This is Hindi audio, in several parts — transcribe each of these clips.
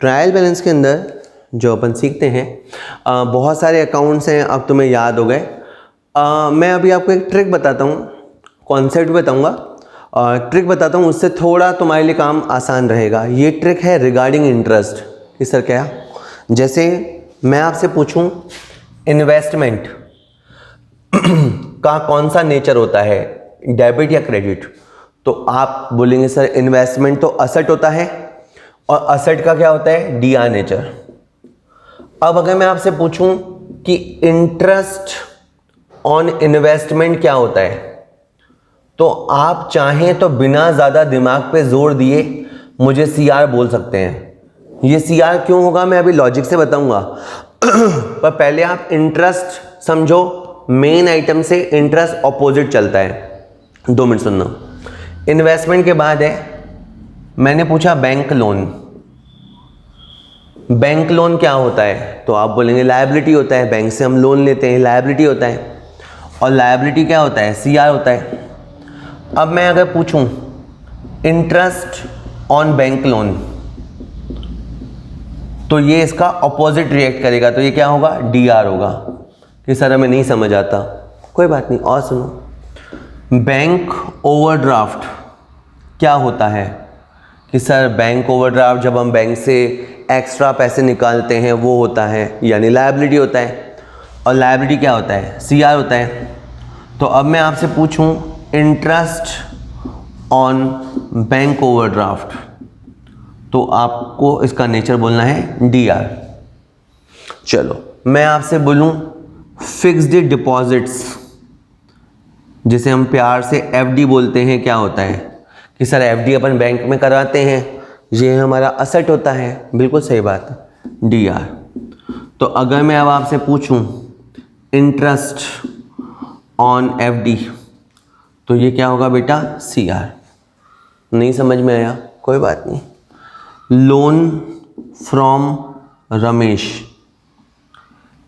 ट्रायल बैलेंस के अंदर जो अपन सीखते हैं बहुत सारे अकाउंट्स हैं, अब तुम्हें याद हो गए। मैं अभी आपको एक ट्रिक बताता हूँ, कॉन्सेप्ट बताऊँगा और ट्रिक बताता हूँ, उससे थोड़ा तुम्हारे लिए काम आसान रहेगा। ये ट्रिक है रिगार्डिंग इंटरेस्ट कि सर क्या, जैसे मैं आपसे पूछूं इन्वेस्टमेंट का कौन सा नेचर होता है, डेबिट या क्रेडिट, तो आप बोलेंगे सर इन्वेस्टमेंट तो असेट होता है और असेट का क्या होता है, डीआर नेचर। अब अगर मैं आपसे पूछूं कि इंटरेस्ट ऑन इन्वेस्टमेंट क्या होता है, तो आप चाहें तो बिना ज़्यादा दिमाग पे जोर दिए मुझे सीआर बोल सकते हैं। ये सीआर क्यों होगा मैं अभी लॉजिक से बताऊंगा पर पहले आप इंटरेस्ट समझो, मेन आइटम से इंटरेस्ट ऑपोजिट चलता है। 2 मिनट सुनना। इन्वेस्टमेंट के बाद है, मैंने पूछा बैंक लोन। बैंक लोन क्या होता है, तो आप बोलेंगे लायबिलिटी होता है, बैंक से हम लोन लेते हैं, लायबिलिटी होता है। और लायबिलिटी क्या होता है, सीआर होता है। अब मैं अगर पूछूं इंटरेस्ट ऑन बैंक लोन, तो ये इसका ऑपोजिट रिएक्ट करेगा, तो ये क्या होगा, डीआर होगा। कि सर हमें नहीं समझ आता, कोई बात नहीं और सुनो। बैंक ओवरड्राफ्ट क्या होता है, कि सर बैंक ओवरड्राफ्ट जब हम बैंक से एक्स्ट्रा पैसे निकालते हैं वो होता है, यानी लायबिलिटी होता है। और लायबिलिटी क्या होता है, सीआर होता है। तो अब मैं आपसे पूछूं इंटरेस्ट ऑन बैंक ओवरड्राफ्ट, तो आपको इसका नेचर बोलना है डीआर। चलो मैं आपसे बोलूं फिक्स्ड डिपॉजिट्स, जिसे हम प्यार से एफडी बोलते हैं, क्या होता है, कि सर एफडी अपन बैंक में करवाते हैं, ये हमारा असेट होता है। बिल्कुल सही बात है, डीआर। तो अगर मैं अब आपसे पूछूं इंटरेस्ट ऑन एफडी, तो ये क्या होगा बेटा, सीआर। नहीं समझ में आया, कोई बात नहीं। लोन फ्रॉम रमेश,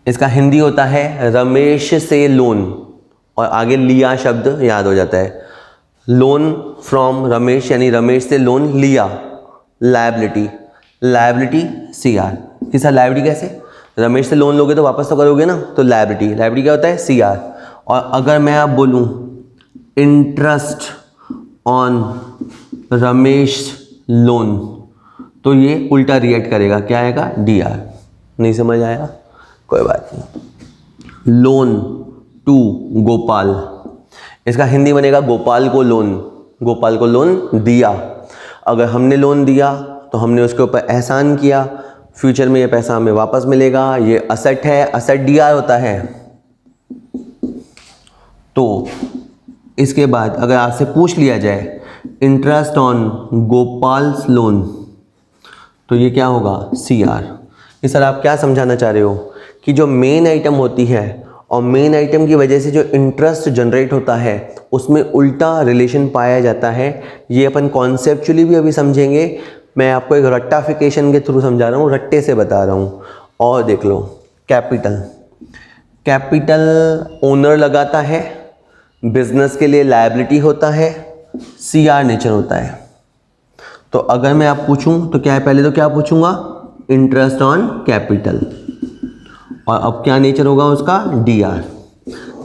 इसका हिंदी होता है रमेश से लोन, और आगे लिया शब्द याद हो जाता है। लोन फ्रॉम रमेश यानी रमेश से लोन लिया, लायबिलिटी, लायबिलिटी सीआर। कि सर लायबिलिटी कैसे, रमेश से लोन लोगे तो वापस तो करोगे ना, तो लायबिलिटी, लायबिलिटी क्या होता है, सीआर। और अगर मैं अब बोलूं इंटरेस्ट ऑन रमेश लोन, तो ये उल्टा रिएक्ट करेगा, क्या आएगा, डीआर। नहीं समझ आया, कोई बात नहीं। लोन टू गोपाल, इसका हिंदी बनेगा गोपाल को लोन, गोपाल को लोन दिया। अगर हमने लोन दिया तो हमने उसके ऊपर एहसान किया, फ्यूचर में ये पैसा हमें वापस मिलेगा, ये असेट है, असेट डीआर होता है। तो इसके बाद अगर आपसे पूछ लिया जाए इंटरेस्ट ऑन गोपाल्स लोन, तो ये क्या होगा, सीआर। कि सर आप क्या समझाना चाह रहे हो, कि जो मेन आइटम होती है और मेन आइटम की वजह से जो इंटरेस्ट जनरेट होता है उसमें उल्टा रिलेशन पाया जाता है। ये अपन कॉन्सेप्चुअली भी अभी समझेंगे, मैं आपको एक रट्टाफिकेशन के थ्रू समझा रहा हूँ, रट्टे से बता रहा हूँ। और देख लो कैपिटल, कैपिटल ओनर लगाता है, बिजनेस के लिए लायबिलिटी होता है, सीआर नेचर होता है। तो अगर मैं आप पूछूं तो क्या है, पहले तो क्या पूछूंगा, इंटरेस्ट ऑन कैपिटल, और अब क्या नेचर होगा उसका, डीआर।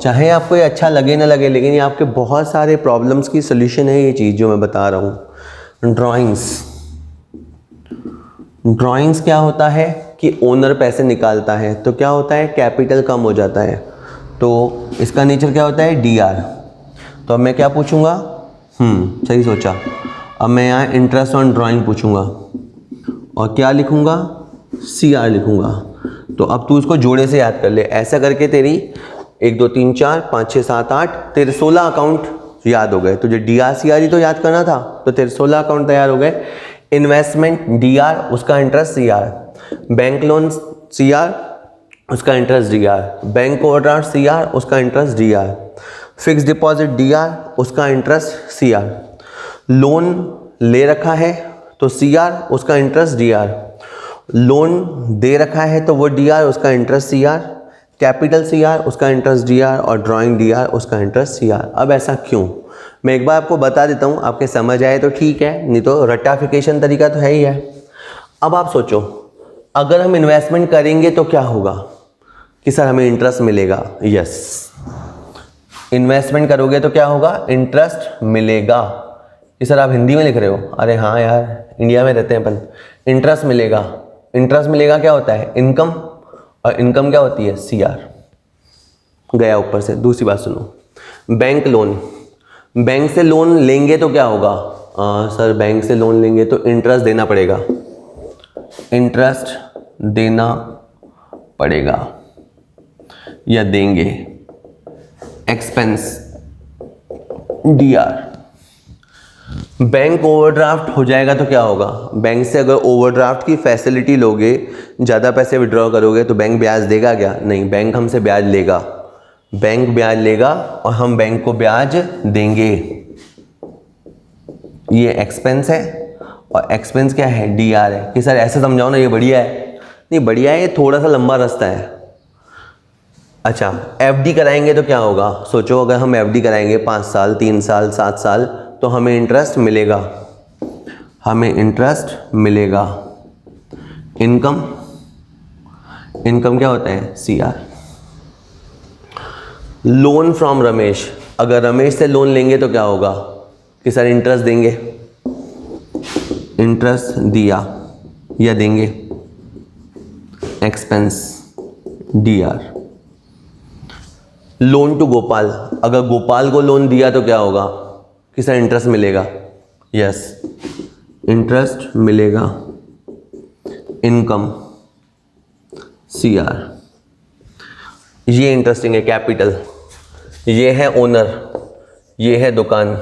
चाहे आपको ये अच्छा लगे ना लगे, लेकिन ये आपके बहुत सारे प्रॉब्लम्स की सोल्यूशन है ये चीज़ जो मैं बता रहा हूँ। ड्राइंग्स, ड्राइंग्स क्या होता है कि ओनर पैसे निकालता है तो क्या होता है, कैपिटल कम हो जाता है, तो इसका नेचर क्या होता है, डीआर। तो अब मैं क्या पूछूंगा, सही सोचा, अब मैं यहाँ इंटरेस्ट ऑन ड्राइंग पूछूंगा और क्या लिखूंगा, सीआर लिखूंगा। तो अब तू इसको जोड़े से याद कर ले, ऐसा करके तेरी 1 2 3 4 5 6 7 8 तेरे 16 अकाउंट याद हो गए। तुझे डीआर सीआर ही तो याद करना था, तो तेरे 16 अकाउंट तैयार हो गए। इन्वेस्टमेंट डीआर, उसका interest CR, bank loan CR, उसका interest DR, bank overdraft CR, उसका interest DR, fixed deposit DR, उसका इंटरेस्ट सीआर, लोन ले रखा है तो सीआर, उसका इंटरेस्ट डीआर, लोन दे रखा है तो वो डीआर, उसका इंटरेस्ट सीआर, कैपिटल सीआर, उसका इंटरेस्ट डीआर, और ड्राइंग डीआर, उसका इंटरेस्ट सीआर। अब ऐसा क्यों, मैं एक बार आपको बता देता हूँ, आपके समझ आए तो ठीक है, नहीं तो रट्टाफिकेशन तरीका तो है ही है। अब आप सोचो, अगर हम इन्वेस्टमेंट करेंगे तो क्या होगा कि सर हमें इंटरेस्ट मिलेगा। यस, इन्वेस्टमेंट करोगे तो क्या होगा, इंटरेस्ट मिलेगा। कि सर आप हिंदी में लिख रहे हो, अरे हाँ यार इंडिया में रहते हैं अपन। इंटरेस्ट मिलेगा, इंटरेस्ट मिलेगा क्या होता है, इनकम, और इनकम क्या होती है, CR। गया ऊपर से। दूसरी बात सुनो, बैंक लोन, बैंक से लोन लेंगे तो क्या होगा, सर बैंक से लोन लेंगे तो इंटरेस्ट देना पड़ेगा, इंटरेस्ट देना पड़ेगा या देंगे, एक्सपेंस, DR। बैंक ओवरड्राफ्ट हो जाएगा तो क्या होगा, बैंक से अगर ओवरड्राफ्ट की फैसिलिटी लोगे, ज़्यादा पैसे विड्रॉ करोगे तो बैंक ब्याज देगा क्या, नहीं, बैंक हमसे ब्याज लेगा, बैंक ब्याज लेगा और हम बैंक को ब्याज देंगे। ये एक्सपेंस है और एक्सपेंस क्या है, DR है। कि सर ऐसे समझाओ ना, ये बढ़िया है, नहीं बढ़िया है, ये थोड़ा सा लंबा रास्ता है। अच्छा, FD कराएंगे तो क्या होगा, सोचो अगर हम FD कराएंगे 5 साल, 3 साल, 7 साल, तो हमें इंटरेस्ट मिलेगा, हमें इंटरेस्ट मिलेगा। इनकम, इनकम क्या होता है, CR। लोन फ्रॉम रमेश, अगर रमेश से लोन लेंगे तो क्या होगा कि सर इंटरेस्ट देंगे, इंटरेस्ट दिया या देंगे, expense, DR। Loan to Gopal, अगर गोपाल को लोन दिया तो क्या होगा कि सर इंटरेस्ट मिलेगा, यस, इंटरेस्ट मिलेगा, इनकम, CR। ये इंटरेस्टिंग है, कैपिटल, ये है ओनर, ये है दुकान।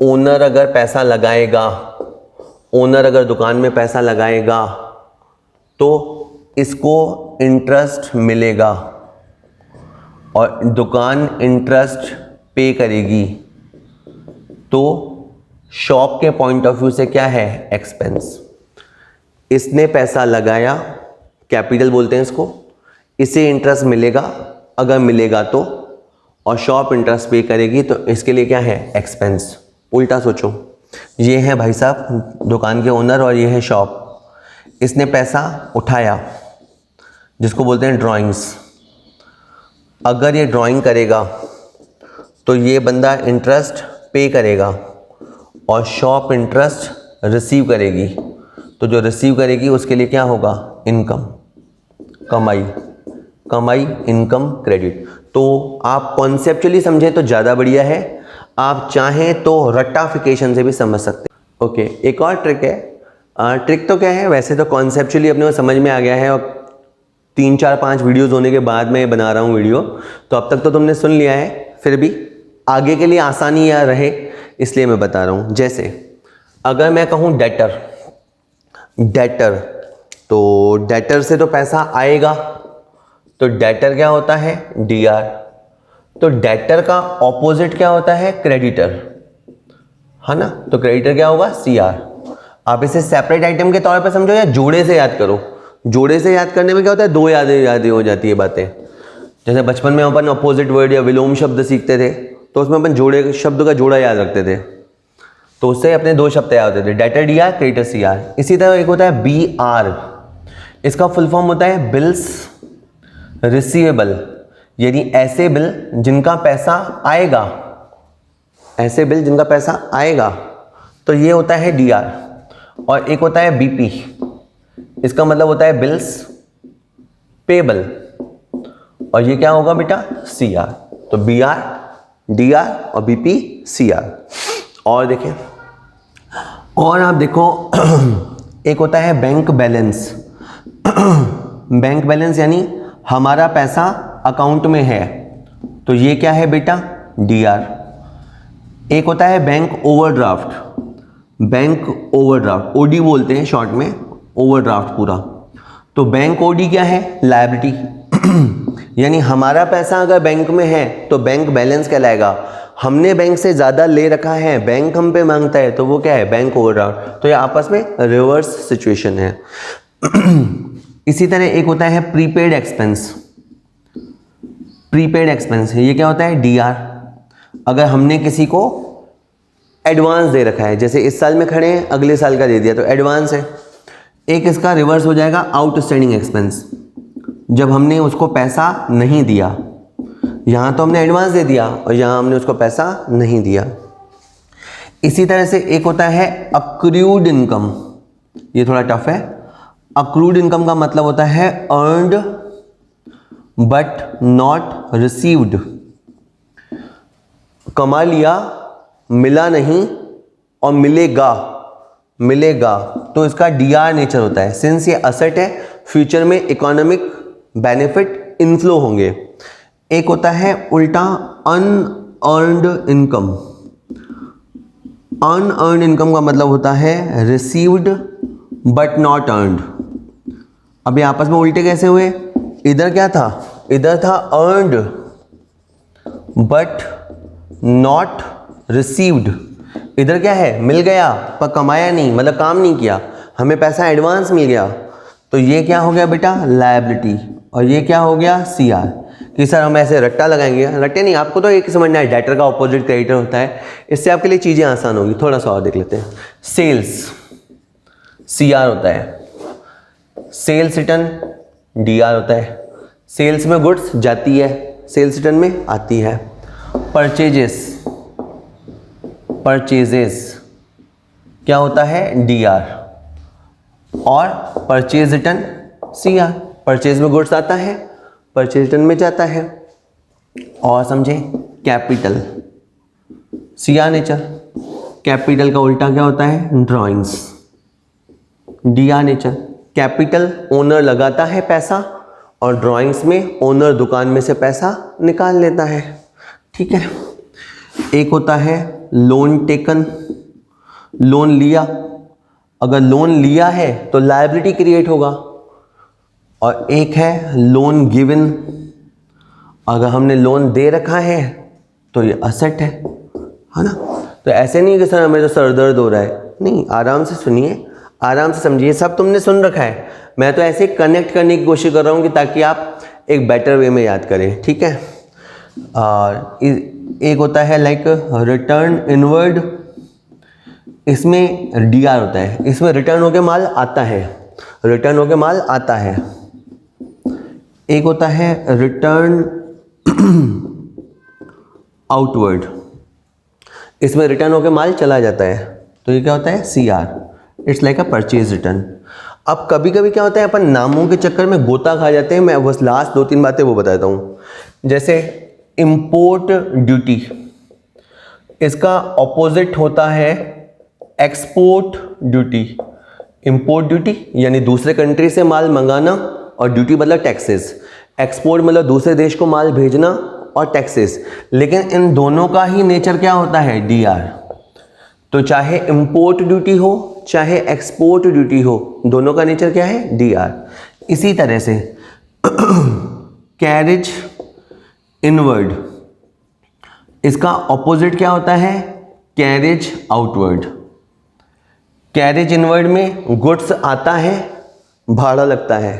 ओनर अगर पैसा लगाएगा, ओनर अगर दुकान में पैसा लगाएगा तो इसको इंटरेस्ट मिलेगा और दुकान इंटरेस्ट पे करेगी, तो शॉप के पॉइंट ऑफ व्यू से क्या है, एक्सपेंस। इसने पैसा लगाया, कैपिटल बोलते हैं इसको, इसे इंटरेस्ट मिलेगा अगर मिलेगा तो, और शॉप इंटरेस्ट पे करेगी तो इसके लिए क्या है, एक्सपेंस। उल्टा सोचो, ये है भाई साहब दुकान के ओनर और ये है शॉप, इसने पैसा उठाया जिसको बोलते हैं ड्राइंग्स। अगर ये ड्राइंग करेगा तो ये बंदा इंटरेस्ट पे करेगा और शॉप इंटरेस्ट रिसीव करेगी, तो जो रिसीव करेगी उसके लिए क्या होगा, इनकम, कमाई, कमाई, इनकम, क्रेडिट। तो आप कॉन्सेप्चुअली समझे तो ज़्यादा बढ़िया है, आप चाहें तो रट्टाफिकेशन से भी समझ सकते हैं। ओके, एक और ट्रिक है। ट्रिक तो क्या है, वैसे तो कॉन्सेप्चुअली अपने को समझ में आ गया है और 3, 4, 5 वीडियोज़ होने के बाद मैं बना रहा हूँ वीडियो, तो अब तक तो तुमने सुन लिया है, फिर भी आगे के लिए आसानी या रहे इसलिए मैं बता रहा हूँ। जैसे अगर मैं कहूँ डेटर, डेटर, तो डेटर से तो पैसा आएगा, तो डेटर क्या होता है, DR। तो डेटर का ऑपोजिट क्या होता है, क्रेडिटर, है ना, तो क्रेडिटर क्या होगा, CR। आप इसे सेपरेट आइटम के तौर पर समझो या जोड़े से याद करो। जोड़े से याद करने में क्या होता है, 2 यादें हो जाती है बातें। जैसे बचपन में अपन अपोजिट वर्ड या विलोम शब्द सीखते थे तो उसमें अपन जोड़े शब्द का जोड़ा याद रखते थे, तो उससे अपने 2 शब्द तैयार होते थे, डेटर DR, क्रेडिटर CR। इसी तरह एक होता है BR, इसका फुल फॉर्म होता है बिल्स रिसीवेबल, यानी ऐसे बिल जिनका पैसा आएगा, ऐसे बिल जिनका पैसा आएगा, तो ये होता है DR। और एक होता है BP, इसका मतलब होता है बिल्स पेबल, और ये क्या होगा बेटा, CR। तो BR, DR और BP, CR। और देखें, और आप देखो एक होता है बैंक बैलेंस। बैंक बैलेंस यानी हमारा पैसा अकाउंट में है, तो ये क्या है बेटा, DR। एक होता है bank overdraft, bank overdraft, OD बोलते हैं शॉर्ट में, ओवरड्राफ्ट पूरा। तो बैंक OD क्या है, लायबिलिटी, यानी हमारा पैसा अगर बैंक में है तो बैंक बैलेंस कहलाएगा। हमने बैंक से ज़्यादा ले रखा है, बैंक हम पे मांगता है, तो वो क्या है, बैंक ओवरड्राफ्ट। तो ये आपस में रिवर्स सिचुएशन है। इसी तरह एक होता है प्रीपेड एक्सपेंस। प्रीपेड एक्सपेंस ये क्या होता है, DR। अगर हमने किसी को एडवांस दे रखा है, जैसे इस साल में खड़े हैं, अगले साल का दे दिया, तो एडवांस है। एक इसका रिवर्स हो जाएगा आउटस्टैंडिंग एक्सपेंस, जब हमने उसको पैसा नहीं दिया। यहाँ तो हमने एडवांस दे दिया और यहाँ हमने उसको पैसा नहीं दिया। इसी तरह से एक होता है अक्रूड इनकम, ये थोड़ा टफ है। अक्रूड इनकम का मतलब होता है अर्नड बट नॉट रिसीव्ड, कमा लिया मिला नहीं और मिलेगा तो इसका डीआर नेचर होता है। सिंस ये असेट है, फ्यूचर में इकोनॉमिक बेनिफिट इनफ्लो होंगे। एक होता है उल्टा अनअर्न्ड इनकम। अनअर्न्ड इनकम का मतलब होता है रिसीव्ड बट नॉट अर्न्ड। अभी आपस में उल्टे कैसे हुए? इधर क्या था? इधर था अर्न्ड बट नॉट रिसीव्ड। इधर क्या है? मिल गया पर कमाया नहीं, मतलब काम नहीं किया, हमें पैसा एडवांस मिल गया। तो ये क्या हो गया बेटा? लायबिलिटी। और ये क्या हो गया? सीआर। कि सर हम ऐसे रट्टा लगाएंगे? रट्टे नहीं, आपको तो एक समझना है, डेटर का ऑपोजिट क्रेडिटर होता है। इससे आपके लिए चीज़ें आसान होगी। थोड़ा सा और देख लेते हैं। सेल्स सीआर होता है, सेल्स रिटर्न डीआर होता है। सेल्स में गुड्स जाती है, सेल्स रिटर्न में आती है। परचेजेस क्या होता है? डीआर। और परचेज रिटर्न सीआर। परचेज में गुड्स आता है, परचेज रिटर्न में जाता है। और समझे? Capital CR nature. कैपिटल का उल्टा क्या होता है? Drawings DR nature. Capital owner लगाता है पैसा और ड्राइंग्स में ओनर दुकान में से पैसा निकाल लेता है। ठीक है। एक होता है लोन टेकन, लोन लिया। अगर लोन लिया है तो लायबिलिटी क्रिएट होगा। और एक है लोन गिवन, अगर हमने लोन दे रखा है तो ये असेट है ना। तो ऐसे नहीं कि सर हमें तो सर दर्द हो रहा है, नहीं, आराम से सुनिए, आराम से समझिए। सब तुमने सुन रखा है, मैं तो ऐसे कनेक्ट करने की कोशिश कर रहा हूँ कि ताकि आप एक बेटर वे में याद करें। ठीक है। और एक होता है लाइक रिटर्न इनवर्ड, इसमें डीआर होता है। इसमें रिटर्न होके माल आता है, रिटर्न होके माल आता है। एक होता है रिटर्न आउटवर्ड, इसमें रिटर्न होके माल चला जाता है। तो ये क्या होता है? CR. It's like a purchase return. अब कभी कभी क्या होता है, अपन नामों के चक्कर में गोता खा जाते हैं। मैं बस लास्ट 2-3 बातें वो बताता हूँ। जैसे इंपोर्ट ड्यूटी, इसका ऑपोजिट होता है एक्सपोर्ट ड्यूटी। इंपोर्ट ड्यूटी यानी दूसरे कंट्री से माल मंगाना, और ड्यूटी मतलब टैक्सेस। एक्सपोर्ट मतलब दूसरे देश को माल भेजना, और टैक्सेस। लेकिन इन दोनों का ही नेचर क्या होता है? डीआर। तो चाहे इंपोर्ट ड्यूटी हो चाहे एक्सपोर्ट ड्यूटी हो, दोनों का नेचर क्या है? डीआर। इसी तरह से कैरेज इनवर्ड, इसका ऑपोजिट क्या होता है? Carriage outward. कैरेज इनवर्ड में गुड्स आता है, भाड़ा लगता है।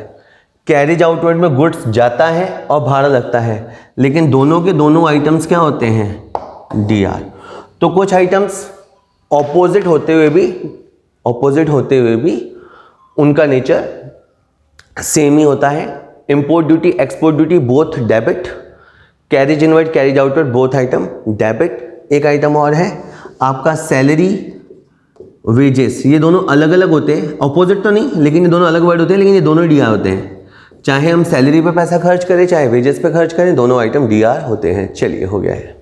कैरेज आउटवर्ड में गुड्स जाता है और भाड़ा लगता है। लेकिन दोनों के दोनों आइटम्स क्या होते हैं? डीआर। तो कुछ आइटम्स ऑपोजिट होते हुए भी उनका नेचर सेम ही होता है। Import duty export duty both debit, carriage inward carriage outward both item debit. एक आइटम और है आपका सैलरी वेजेस, ये दोनों अलग अलग होते हैं, ऑपोजिट तो नहीं, लेकिन ये दोनों अलग वर्ड होते हैं, लेकिन ये दोनों डीआर होते हैं। चाहे हम सैलरी पे पैसा खर्च करें चाहे वेजेस पे खर्च करें, दोनों आइटम डीआर होते हैं। चलिए, हो गया है।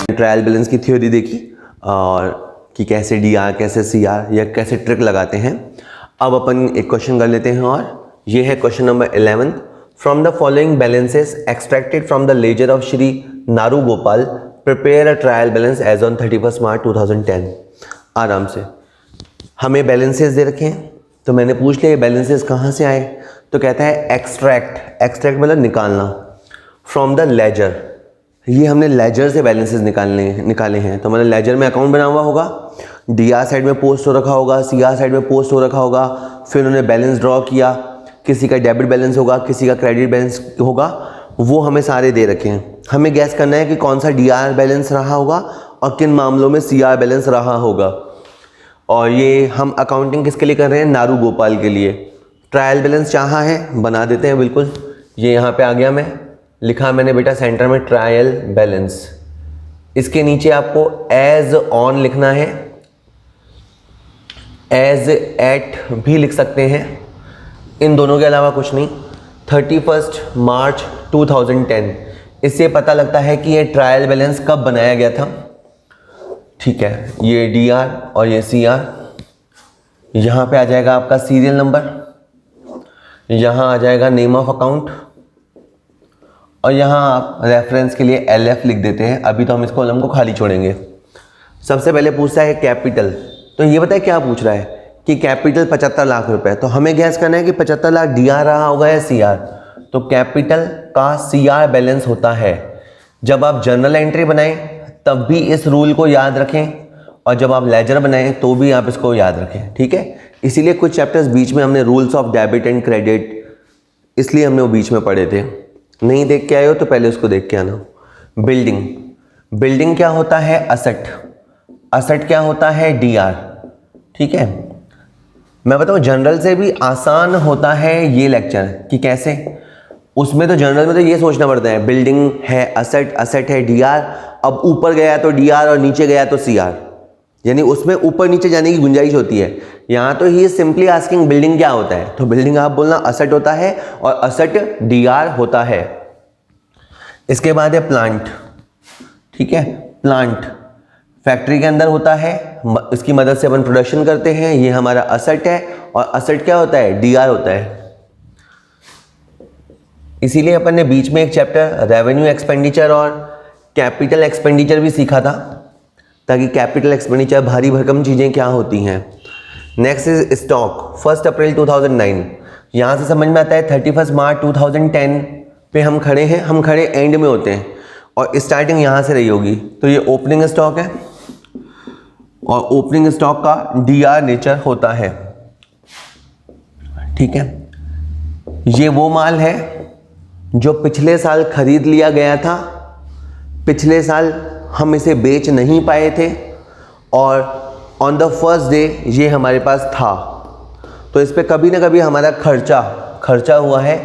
ट्रायल बैलेंस की थ्योरी देखी और कि कैसे डीआर कैसे सीआर या कैसे ट्रिक लगाते हैं। अब अपन एक क्वेश्चन कर लेते हैं, और ये है question number 11। From the following balances extracted from the ledger of Shri Naru Gopal, prepare a trial balance as on 31 March 2010। आराम से, हमें बैलेंसेस दे रखे हैं, तो मैंने पूछ लिया ये बैलेंसेस कहाँ से आए। तो कहता है एक्सट्रैक्ट मतलब निकालना। फ्रॉम द लेजर, ये हमने लेजर से बैलेंसेस निकाले हैं। तो मतलब लेजर में अकाउंट बना हुआ होगा, डीआर साइड में पोस्ट हो रखा होगा, सीआर साइड में पोस्ट हो रखा होगा। फिर उन्होंने बैलेंस ड्रॉ किया, किसी का डेबिट बैलेंस होगा, किसी का क्रेडिट बैलेंस होगा, वो हमें सारे दे रखे हैं। हमें गैस करना है कि कौन सा डीआर बैलेंस रहा होगा और किन मामलों में CR बैलेंस रहा होगा। और ये हम अकाउंटिंग किसके लिए कर रहे हैं? नारू गोपाल के लिए। ट्रायल बैलेंस चाहा है, बना देते हैं बिल्कुल। ये यहाँ पे आ गया, मैं लिखा मैंने बेटा सेंटर में ट्रायल बैलेंस। इसके नीचे आपको एज ऑन लिखना है, एज एट भी लिख सकते हैं, इन दोनों के अलावा कुछ नहीं। 31 मार्च 2010, इससे पता लगता है कि ये ट्रायल बैलेंस कब बनाया गया था। ठीक है, ये DR और ये CR। यहाँ पे आ जाएगा आपका सीरियल नंबर, यहाँ आ जाएगा नेम ऑफ अकाउंट, और यहाँ आप रेफरेंस के लिए LF लिख देते हैं। अभी तो हम इस कॉलम को खाली छोड़ेंगे। सबसे पहले पूछता है कैपिटल, तो ये बताए क्या पूछ रहा है कि कैपिटल 75 लाख रुपए। तो हमें गैस करना है कि 75 लाख DR रहा होगा या CR। तो कैपिटल का CR बैलेंस होता है। जब आप जर्नल एंट्री बनाएं तब भी इस रूल को याद रखें, और जब आप लेजर बनाएं तो भी आप इसको याद रखें। ठीक है, इसीलिए कुछ चैप्टर्स बीच में हमने rules of debit and credit, इसलिए हमने वो बीच में पढ़े थे। नहीं देख के आए हो तो पहले उसको देख के आना। बिल्डिंग, बिल्डिंग क्या होता है? असेट। असेट क्या होता है? DR। ठीक है, मैं बताऊं जनरल से भी आसान होता है ये लेक्चर कि कैसे। उसमें तो जनरल में तो ये सोचना पड़ता है बिल्डिंग है असेट, असेट है DR, अब ऊपर गया तो DR और नीचे गया तो CR, यानी उसमें ऊपर नीचे जाने की गुंजाइश होती है। यहाँ तो ही सिंपली आस्किंग बिल्डिंग क्या होता है, तो बिल्डिंग आप बोलना असेट होता है और असेट DR होता है। इसके बाद है प्लांट। ठीक है, प्लांट फैक्ट्री के अंदर होता है, इसकी मदद से अपन प्रोडक्शन करते हैं, ये हमारा असेट है, और असेट क्या होता है? DR होता है। इसीलिए अपन ने बीच में एक चैप्टर रेवेन्यू एक्सपेंडिचर और कैपिटल एक्सपेंडिचर भी सीखा था, ताकि कैपिटल एक्सपेंडिचर भारी भरकम चीज़ें क्या होती हैं। Next is stock. 1 अप्रैल 2009, यहाँ से समझ में आता है 31 मार्च 2010 पे हम खड़े हैं, हम खड़े एंड में होते हैं और स्टार्टिंग यहाँ से रही होगी। तो ये ओपनिंग स्टॉक है और ओपनिंग स्टॉक का DR नेचर होता है। ठीक है, ये वो माल है जो पिछले साल खरीद लिया गया था, पिछले साल हम इसे बेच नहीं पाए थे और ऑन द फर्स्ट डे ये हमारे पास था, तो इस पर कभी ना कभी हमारा खर्चा हुआ है,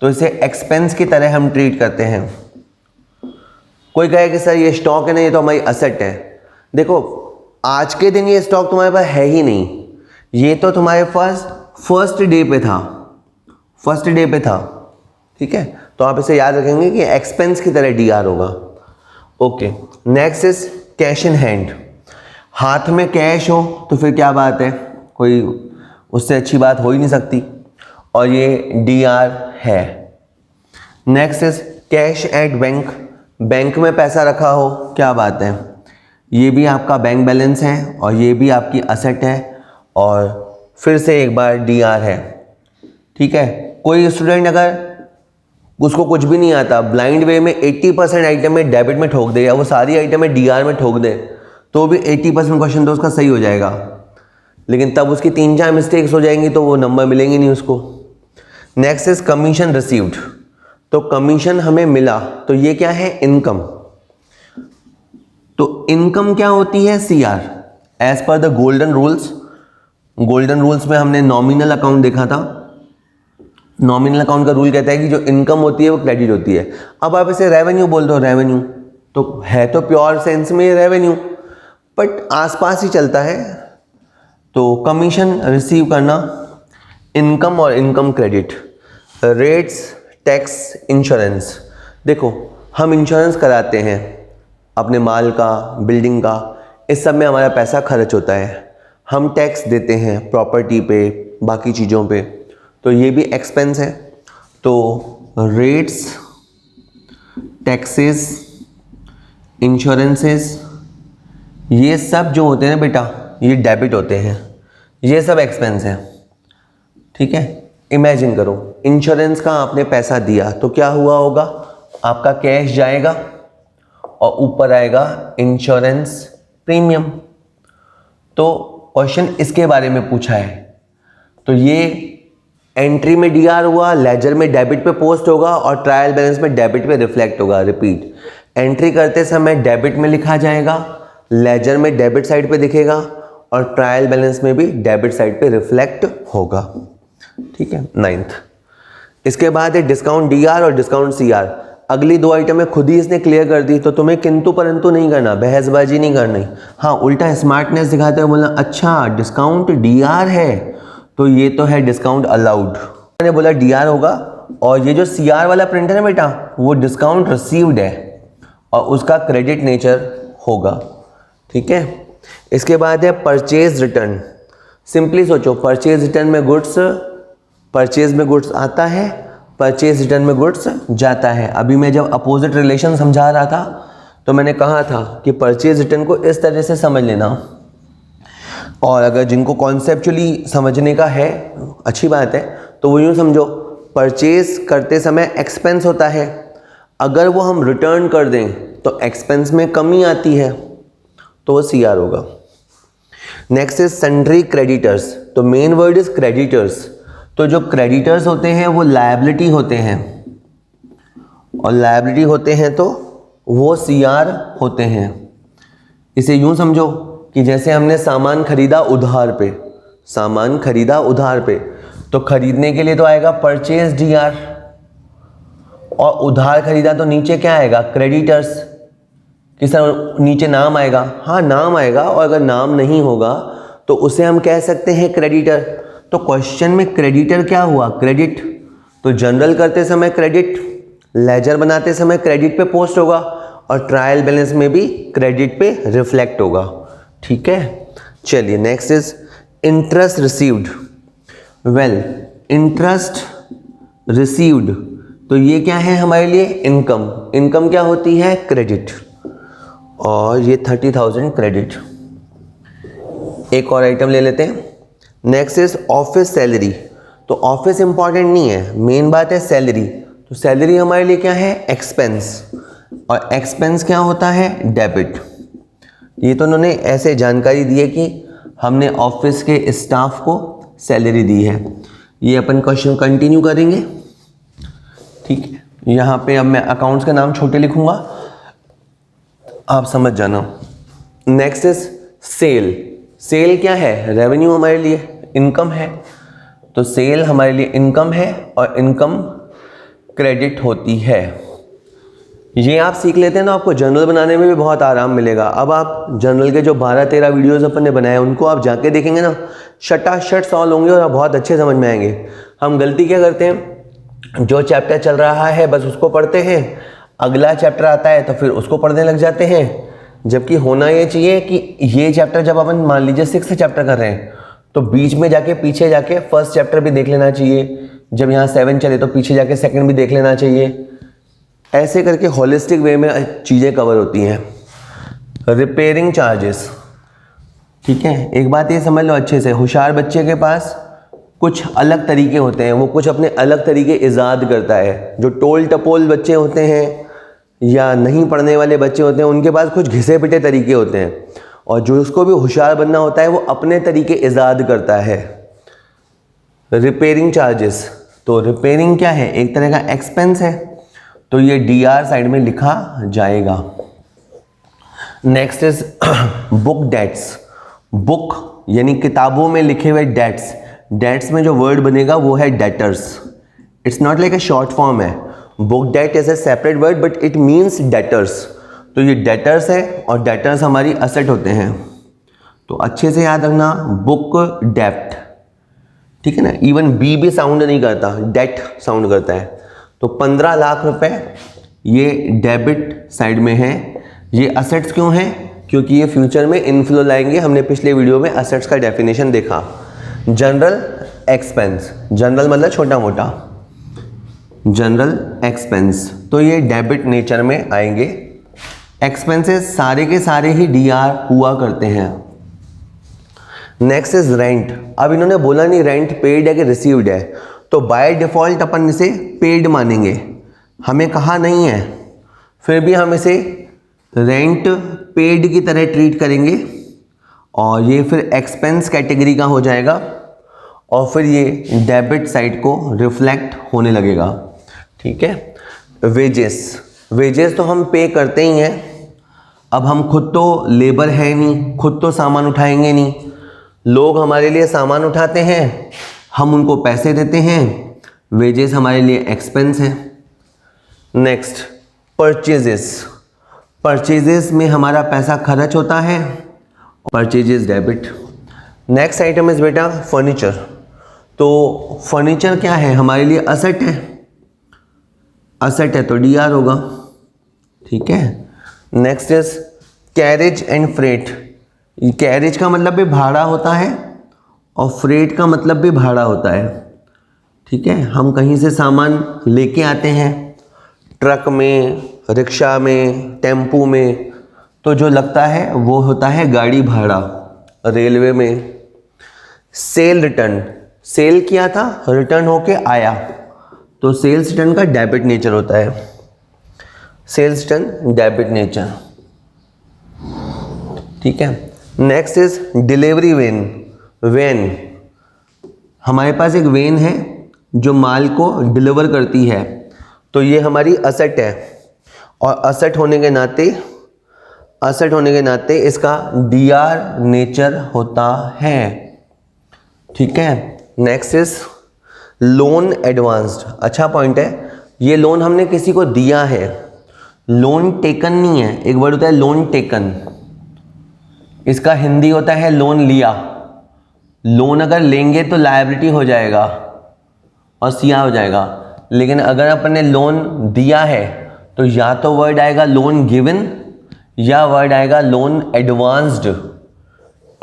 तो इसे एक्सपेंस की तरह हम ट्रीट करते हैं। कोई कहे कि सर ये स्टॉक है ना, ये तो हमारी असेट है। देखो आज के दिन ये स्टॉक तुम्हारे पास है ही नहीं, ये तो तुम्हारे पास फर्स्ट डे पे था। ठीक है, तो आप इसे याद रखेंगे कि एक्सपेंस की तरह DR होगा। Okay, next is cash in hand. हाथ में कैश हो तो फिर क्या बात है, कोई उससे अच्छी बात हो ही नहीं सकती, और ये DR है। Next is cash at bank. Bank में पैसा रखा हो, क्या बात है, ये भी आपका बैंक बैलेंस है और ये भी आपकी असेट है, और फिर से एक बार DR है। ठीक है, कोई स्टूडेंट अगर उसको कुछ भी नहीं आता, ब्लाइंड वे में 80% आइटम में डेबिट में ठोक दे या वो सारी आइटम में DR में ठोक दे, तो भी 80% क्वेश्चन तो उसका सही हो जाएगा, लेकिन तब उसकी 3-4 मिस्टेक्स हो जाएंगी तो वो नंबर मिलेंगे नहीं उसको। Next is commission received. तो कमीशन हमें मिला, तो ये क्या है? इनकम। तो इनकम क्या होती है? CR। As per the golden rules में हमने नॉमिनल अकाउंट देखा था। नॉमिनल अकाउंट का रूल कहता है कि जो इनकम होती है वो क्रेडिट होती है। अब आप इसे रेवेन्यू बोल दो, रेवेन्यू तो है, तो प्योर सेंस में रेवेन्यू, बट आसपास ही चलता है। तो कमीशन रिसीव करना, इनकम और income credit, rates, tax, insurance. देखो हम इंश्योरेंस कराते हैं अपने माल का, बिल्डिंग का, इस सब में हमारा पैसा खर्च होता है। हम टैक्स देते हैं प्रॉपर्टी पे, बाकी चीज़ों पे, तो ये भी एक्सपेंस है। तो रेट्स, टैक्सेस, इंश्योरेंसेस, ये सब जो होते हैं बेटा, ये डेबिट होते हैं, ये सब एक्सपेंस है। ठीक है, इमेजिन करो इंश्योरेंस का आपने पैसा दिया तो क्या हुआ होगा, आपका कैश जाएगा और ऊपर आएगा इंश्योरेंस प्रीमियम। तो क्वेश्चन इसके बारे में पूछा है, तो ये एंट्री में DR हुआ, लेजर में डेबिट पे पोस्ट होगा और ट्रायल बैलेंस में डेबिट पे रिफ्लेक्ट होगा। रिपीट, एंट्री करते समय डेबिट में लिखा जाएगा, लेजर में डेबिट साइड पे दिखेगा और ट्रायल बैलेंस में भी डेबिट साइड पे रिफ्लेक्ट होगा। ठीक है, 9th। इसके बाद है डिस्काउंट डीआर और डिस्काउंट सीआर। अगली 2 आइटमें खुद ही इसने क्लियर कर दी, तो तुम्हें किंतु परंतु नहीं करना, बहसबाजी नहीं करनी। हाँ, उल्टा स्मार्टनेस दिखाते हुए बोलना अच्छा डिस्काउंट डीआर है तो ये तो है डिस्काउंट अलाउड। मैंने बोला डीआर होगा, और ये जो सीआर वाला प्रिंटर है बेटा वो डिस्काउंट रिसीव्ड है और उसका क्रेडिट नेचर होगा। ठीक है, इसके बाद है परचेज रिटर्न। सिंपली सोचो, परचेज रिटर्न में गुड्स, परचेज में गुड्स आता है, परचेज रिटर्न में गुड्स जाता है। अभी मैं जब अपोजिट रिलेशन समझा रहा था तो मैंने कहा था कि परचेज रिटर्न को इस तरह से समझ लेना, और अगर जिनको कॉन्सेप्चुअली समझने का है अच्छी बात है, तो वो यूँ समझो, परचेज करते समय एक्सपेंस होता है, अगर वो हम रिटर्न कर दें तो एक्सपेंस में कमी आती है, तो वो सीआर होगा। Next is sundry creditors. तो मेन वर्ड इज क्रेडिटर्स। तो जो क्रेडिटर्स होते हैं वो लायबिलिटी होते हैं, और लायबिलिटी होते हैं तो वो सीआर होते हैं। इसे यूं समझो कि जैसे हमने सामान खरीदा उधार पे, सामान खरीदा उधार पे, तो खरीदने के लिए तो आएगा परचेज डीआर, और उधार खरीदा तो नीचे क्या आएगा, क्रेडिटर्स। कि सर नीचे नाम आएगा, हाँ नाम आएगा, और अगर नाम नहीं होगा तो उसे हम कह सकते हैं क्रेडिटर। तो क्वेश्चन में क्रेडिटर क्या हुआ, क्रेडिट। तो जनरल करते समय क्रेडिट, लेजर बनाते समय क्रेडिट पे पोस्ट होगा, और ट्रायल बैलेंस में भी क्रेडिट पे रिफ्लेक्ट होगा। ठीक है, चलिए next is interest received. Well, interest received, तो ये क्या है हमारे लिए, इनकम। इनकम क्या होती है, क्रेडिट, और ये 30,000 क्रेडिट। एक और आइटम ले लेते हैं। Next is office salary. तो ऑफिस इंपॉर्टेंट नहीं है, मेन बात है सैलरी। तो सैलरी हमारे लिए क्या है, एक्सपेंस, और एक्सपेंस क्या होता है, डेबिट। ये तो उन्होंने ऐसे जानकारी दी है कि हमने ऑफिस के स्टाफ को सैलरी दी है। ये अपन क्वेश्चन कंटिन्यू करेंगे। ठीक है, यहाँ पे अब मैं अकाउंट्स का नाम छोटे लिखूंगा, आप समझ जाना। Next is cell. सेल क्या है, रेवेन्यू हमारे लिए, इनकम है। तो सेल हमारे लिए इनकम है, और इनकम क्रेडिट होती है। ये आप सीख लेते हैं तो आपको जर्नल बनाने में भी बहुत आराम मिलेगा। अब आप जर्नल के जो 12-13 वीडियोस अपन ने बनाए उनको आप जाके देखेंगे ना, शटाशट सॉल्व होंगे और आप बहुत अच्छे समझ में आएंगे। हम गलती क्या करते हैं, जो चैप्टर चल रहा है बस उसको पढ़ते हैं, अगला चैप्टर आता है तो फिर उसको पढ़ने लग जाते हैं। जबकि होना ये चाहिए कि ये चैप्टर जब अपन मान लीजिए 6th चैप्टर कर रहे हैं तो बीच में जाके पीछे जाके 1st चैप्टर भी देख लेना चाहिए। जब यहाँ 7 चले तो पीछे जाके 2nd भी देख लेना चाहिए। ऐसे करके होलिस्टिक वे में चीज़ें कवर होती हैं। रिपेयरिंग चार्जेस, ठीक है, एक बात ये समझ लो अच्छे से, होशियार बच्चे के पास कुछ अलग तरीके होते हैं, वो कुछ अपने अलग तरीके इजाद करता है। जो टोल टपोल बच्चे होते हैं या नहीं पढ़ने वाले बच्चे होते हैं उनके पास कुछ घिसे पिटे तरीके होते हैं, और जो उसको भी होशियार बनना होता है वो अपने तरीके इजाद करता है। रिपेयरिंग चार्जेस, तो रिपेयरिंग क्या है, एक तरह का एक्सपेंस है, तो ये डीआर साइड में लिखा जाएगा। Next is book debts. Book यानी किताबों में लिखे हुए डेट्स, डेट्स में जो वर्ड बनेगा वो है debtors. It's not like a short form है, book debt is a separate word but it means debtors. तो ये डेटर्स है, और डेटर्स हमारी असेट होते हैं। तो अच्छे से याद रखना, बुक डेप्ट, ठीक है ना, इवन बी भी साउंड नहीं करता, डेट साउंड करता है। तो 15 लाख रुपए ये डेबिट साइड में है। ये असेट्स क्यों हैं, क्योंकि ये फ्यूचर में इनफ्लो लाएंगे। हमने पिछले वीडियो में असेट्स का डेफिनेशन देखा। जनरल एक्सपेंस, जनरल मतलब छोटा मोटा, जनरल एक्सपेंस, तो ये डेबिट नेचर में आएंगे। एक्सपेंसेस सारे के सारे ही डीआर हुआ करते हैं। Next is rent. अब इन्होंने बोला नहीं रेंट पेड है कि रिसीव्ड है, तो बाय डिफॉल्ट अपन इसे पेड मानेंगे, हमें कहा नहीं है, फिर भी हम इसे रेंट पेड की तरह ट्रीट करेंगे, और ये फिर एक्सपेंस कैटेगरी का हो जाएगा, और फिर ये डेबिट साइड को रिफ्लेक्ट होने लगेगा। ठीक है, वेजेस, वेजेस तो हम पे करते ही हैं। अब हम खुद तो लेबर है नहीं, खुद तो सामान उठाएंगे नहीं, लोग हमारे लिए सामान उठाते हैं, हम उनको पैसे देते हैं, वेजेस हमारे लिए एक्सपेंस है। नेक्स्ट परचेजेस, परचेजेस में हमारा पैसा खर्च होता है, purchases debit. Next item is बेटा फर्नीचर। तो फर्नीचर क्या है, हमारे लिए असेट है, असेट है तो डीआर होगा, ठीक है। Next is carriage and freight. Carriage का मतलब भी भाड़ा होता है और फ्रेट का मतलब भी भाड़ा होता है, ठीक है। हम कहीं से सामान लेके आते हैं, ट्रक में, रिक्शा में, टेम्पू में, तो जो लगता है वो होता है गाड़ी भाड़ा। रेलवे में सेल रिटर्न, सेल किया था, रिटर्न होके आया, तो सेल्स रिटर्न का डेबिट नेचर होता है, सेल्स रिटर्न डेबिट नेचर, ठीक है। Next is delivery when. When, हमारे पास एक वेन है जो माल को डिलीवर करती है, तो ये हमारी असेट है, और असेट होने के नाते इसका डीआर नेचर होता है, ठीक है। Next is loan advanced. अच्छा पॉइंट है, ये लोन हमने किसी को दिया है, लोन टेकन नहीं है। एक वर्ड होता है लोन टेकन, इसका हिंदी होता है लोन लिया। लोन अगर लेंगे तो लायबिलिटी हो जाएगा और सीआ हो जाएगा, लेकिन अगर अपन ने लोन दिया है तो या तो वर्ड आएगा लोन गिवन या वर्ड आएगा loan advanced,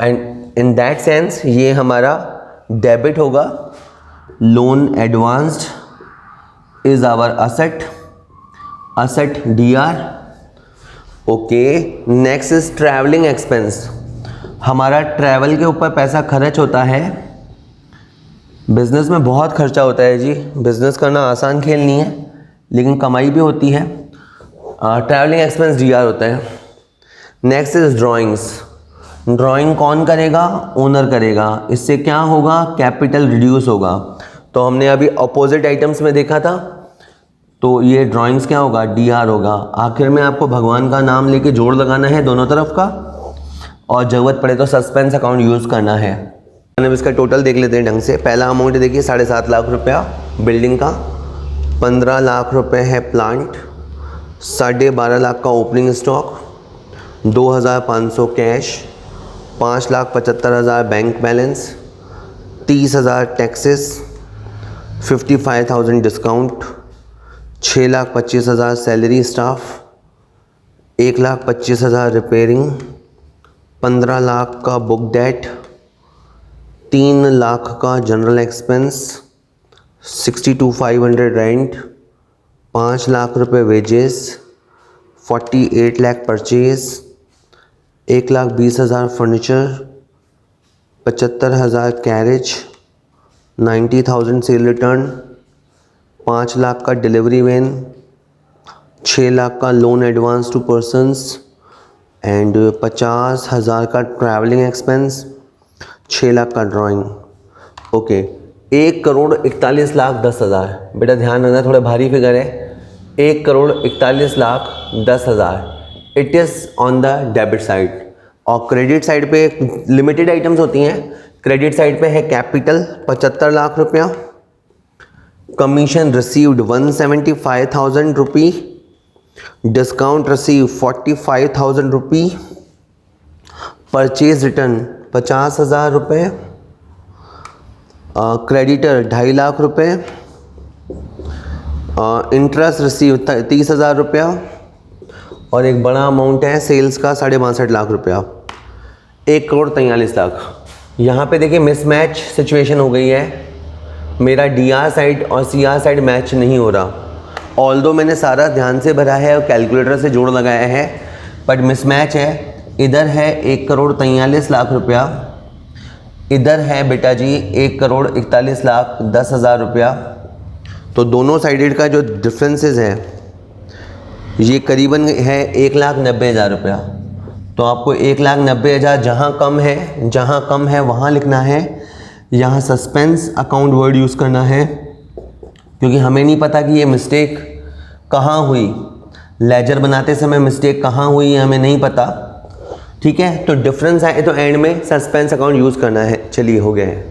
and in that sense ये हमारा डेबिट होगा। Loan advanced is our asset, asset DR, okay. Next is travelling expense. हमारा ट्रैवल के ऊपर पैसा खर्च होता है। बिजनेस में बहुत खर्चा होता है जी, बिजनेस करना आसान खेल नहीं है, लेकिन कमाई भी होती है। ट्रैवलिंग एक्सपेंस डीआर होता है। Next is drawings. ड्राइंग कौन करेगा, ओनर करेगा, इससे क्या होगा, कैपिटल रिड्यूस होगा। तो हमने अभी अपोजिट आइटम्स में देखा था, तो ये ड्राइंग्स क्या होगा, डीआर होगा। आखिर में आपको भगवान का नाम लेके जोड़ लगाना है दोनों तरफ का, और ज़रूरत पड़े तो सस्पेंस अकाउंट यूज़ करना है। अब इसका टोटल देख लेते हैं ढंग से। पहला अमाउंट देखिए 7.5 लाख रुपया बिल्डिंग का, 15 लाख रुपए है प्लांट, 12.5 लाख का opening stock, 2,500 cash, 5,75,000 bank balance, 30,000 taxes, 55,000 discount, 6,25,000 salary staff, 1,25,000 repairing, 15 lakh का बुक डेट, 3 लाख का जनरल एक्सपेंस, 62,500 रेंट, 5 लाख रुपए wages, 48 lakh purchase, 1,20,000 furniture, 75,000 carriage, 90,000 cell return, 5 lakh का डिलीवरी वैन, 6 लाख का loan advance to persons, and 50,000 का ट्रैवलिंग एक्सपेंस, 6 लाख का ड्राइंग, ओके। 1,41,10,000। बेटा ध्यान रखना, थोड़े भारी फिगर है। 1,41,10,000 it is on the debit side. और क्रेडिट साइड पे लिमिटेड आइटम्स होती हैं। क्रेडिट साइड पे है कैपिटल 75 लाख रुपया, कमीशन रिसीव्ड 175,000 रुपी, डिस्काउंट रिसीव 45,000 रुपी, परचेज रिटर्न 50,000 रुपये, क्रेडिटर 2.5 लाख रुपये, इंटरेस्ट रिसीव 30,000 रुपया, और एक बड़ा अमाउंट है सेल्स का 62.5 लाख रुपया, 1,43,00,000। यहाँ पे देखिए मिसमैच सिचुएशन हो गई है, मेरा डीआर साइड और सीआर साइड मैच नहीं हो रहा। ऑल्दो मैंने सारा ध्यान से भरा है और कैलकुलेटर से जोड़ लगाया है, बट मिसमैच है। इधर है 1,43,00,000 रुपया, इधर है बेटा जी 1,41,10,000 रुपया। तो दोनों साइडेड का जो डिफरेंसेस है ये करीबन है 1,90,000 रुपया। तो आपको 1,90,000 जहाँ कम है वहाँ लिखना है, यहाँ सस्पेंस अकाउंट वर्ड यूज़ करना है, क्योंकि हमें नहीं पता कि ये मिस्टेक कहाँ हुई। लेजर बनाते समय मिस्टेक कहाँ हुई है हमें नहीं पता, ठीक है, तो डिफरेंस आए तो एंड में सस्पेंस अकाउंट यूज़ करना है। चलिए हो गया है।